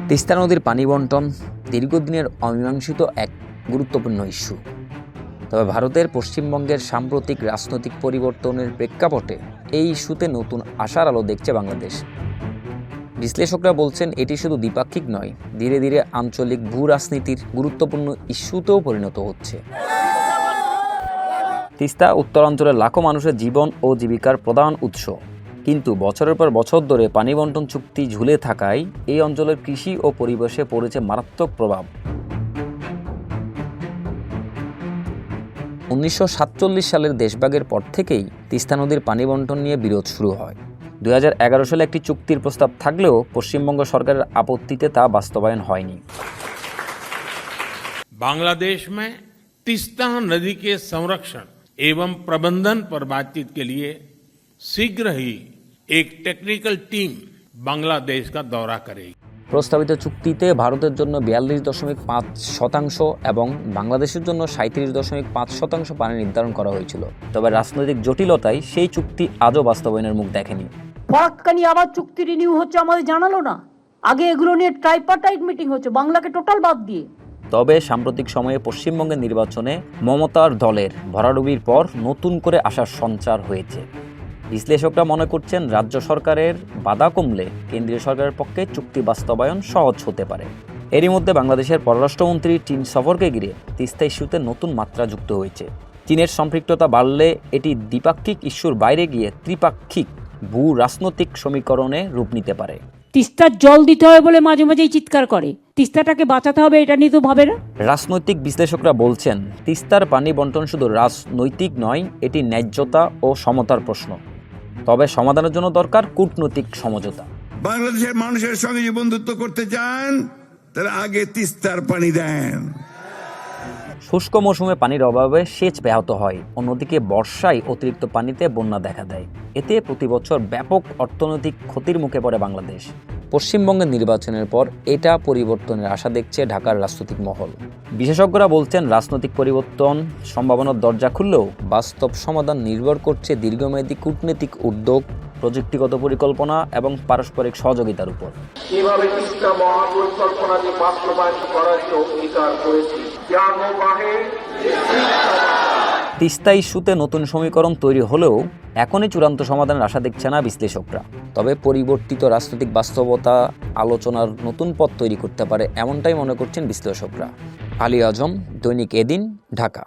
তিস্তা নদীর পানি বণ্টন দীর্ঘদিনের অমীমাংসিত এক গুরুত্বপূর্ণ ইস্যু। তবে ভারতের পশ্চিমবঙ্গের সাম্প্রতিক রাজনৈতিক পরিবর্তনের প্রেক্ষাপটে এই ইস্যুতে নতুন আশার আলো দেখছে বাংলাদেশ। বিশ্লেষকরা বলছেন এটি শুধু দ্বিপাক্ষিক নয়, ধীরে ধীরে আঞ্চলিক ভূ রাজনীতির গুরুত্বপূর্ণ ইস্যুতেও পরিণত হচ্ছে। তিস্তা উত্তরাঞ্চলের লাখো মানুষের জীবন ও জীবিকার প্রধান উৎস, কিন্তু বছরের পর বছর ধরে পানি বণ্টন চুক্তি ঝুলে থাকায় এই অঞ্চলের কৃষি ও পরিবেশে পড়েছে মারাত্মক প্রভাব। 1947 সালের দেশভাগের পর থেকেই তিস্তা নদীর পানি বণ্টন নিয়ে বিরোধ শুরু হয়। 2011 সালে একটি চুক্তির প্রস্তাব থাকলেও পশ্চিমবঙ্গ সরকারের আপত্তিতে তা বাস্তবায়ন হয়নি। बांग्लादेश में तीस्ता नदी के संरक्षण एवं प्रबंधन पर बातचीत के लिए शीघ्र ही एक टेक्निकल टीम बांग्लादेश का दौरा करेगी। প্রস্তাবিত চুক্তিতে ভারতের জন্য 42.5% এবং বাংলাদেশের জন্য 37.5% পানি নির্ধারণ করা হয়েছিল। তবে রাজনৈতিক জটিলতায় সেই চুক্তি আজও বাস্তবায়নের মুখ দেখেনি। ফরাক্কা নিয়ে আবার চুক্তি রিনিউ হচ্ছে, আমাদের জানালো না। আগে এগুলো নিয়ে ট্রাইপার্টাইট মিটিং হচ্ছে, বাংলাকে টোটাল বাদ দিয়ে। তবে সাম্প্রতিক সময়ে পশ্চিমবঙ্গের নির্বাচনে মমতার দলের ভরাডুবির পর নতুন করে আশার সঞ্চার হয়েছে। বিশ্লেষকরা মনে করছেন রাজ্য সরকারের বাধা কমলে কেন্দ্রীয় সরকারের পক্ষে চুক্তি বাস্তবায়ন সহজ হতে পারে। এরই মধ্যে বাংলাদেশের পররাষ্ট্রমন্ত্রী চীন সফরকে ঘিরে তিস্তা ইস্যুতে নতুন মাত্রা যুক্ত হয়েছে। চীনের সম্পৃক্ততা বাড়লে এটি দ্বিপাক্ষিক ইস্যুর বাইরে গিয়ে ত্রিপাক্ষিক ভূ রাজনৈতিক সমীকরণে রূপ নিতে পারে। তিস্তার জল দিতে হবে বলে মাঝে মাঝেই চিৎকার করে, তিস্তাটাকে বাঁচাতে হবে এটা নিয়ে তো ভাবে না। রাজনৈতিক বিশ্লেষকরা বলছেন তিস্তার পানি বণ্টন শুধু রাজনৈতিক নয়, এটি ন্যায্যতা ও সমতার প্রশ্ন। তবে সমাধানের জন্য দরকার কূটনৈতিক সমঝোতা। বাংলাদেশের মানুষের সঙ্গে যে বন্ধুত্ব করতে চান তারা আগে তিস্তার পানি দেন। শুষ্ক মৌসুমে পানির অভাবে সেচ ব্যাহত হয়, অন্যদিকে বর্ষায় অতিরিক্ত পানিতে বন্যা দেখা দেয়। এতে প্রতি বছর ব্যাপক অর্থনৈতিক ক্ষতির মুখে পড়ে বাংলাদেশ। পশ্চিমবঙ্গের নির্বাচনের পর এটা পরিবর্তনের আশা দেখছে ঢাকার রাজনৈতিক মহল। বিশেষজ্ঞরা বলছেন রাজনৈতিক পরিবর্তন সম্ভাবনার দরজা খুললেও বাস্তব সমাধান নির্ভর করছে দীর্ঘমেয়াদী কূটনৈতিক উদ্যোগ, প্রযুক্তিগত পরিকল্পনা এবং পারস্পরিক সহযোগিতার উপর। কিভাবে তিস্তা মহাপরিকল্পনাটি বাস্তবায়ন করার অঙ্গীকার করেছি। তিস্তা ইস্যুতে নতুন সমীকরণ তৈরি হলেও এখনই চূড়ান্ত সমাধানের আশা দেখছে না বিশ্লেষকরা। তবে পরিবর্তিত রাজনৈতিক বাস্তবতা আলোচনার নতুন পথ তৈরি করতে পারে, এমনটাই মনে করছেন বিশ্লেষকরা। আলী আজম, দৈনিক এদিন, ঢাকা।